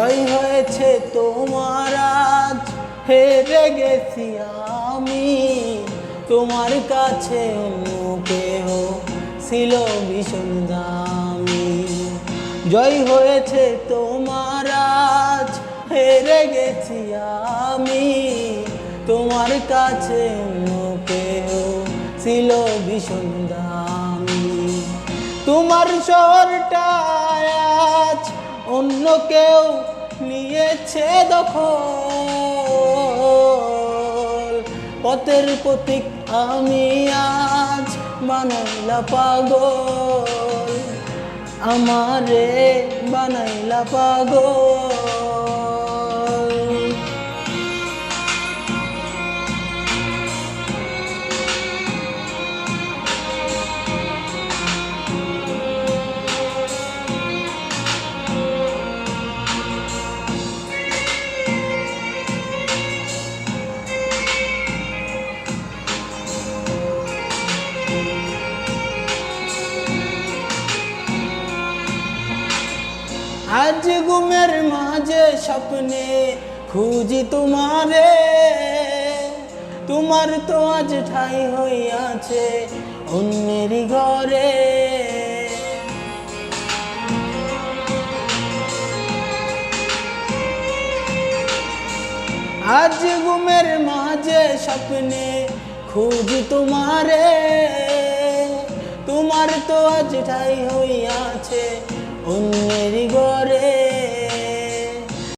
জয় হয়েছে তোমার আজ, হেরে গেছি আমি। তোমার কাছে অন্য কেহ ছিল ভীষণ দামি। জয় হয়েছে তোমার আজ, হেরে গেছি আমি। তোমার কাছে অন্য কেহ ছিল ভীষণ দামি। তোমার শহরটা আজ অন্য কেউ নিয়েছে দখল। পথের পথিক আমি আজ বানাইলা পাগল, আমারে বানাইলা পাগল। আজ ঘুমের মাঝে স্বপ্নে খুঁজি তোমারে, তোমার তো আজ ঠাই হইয়াছে অন্যেরই ঘরে। আজ ঘুমের মাঝে স্বপ্নে খুঁজি তোমারে, তোমার তো আজ ঠাই হইয়াছে অন্যেরই ঘরে।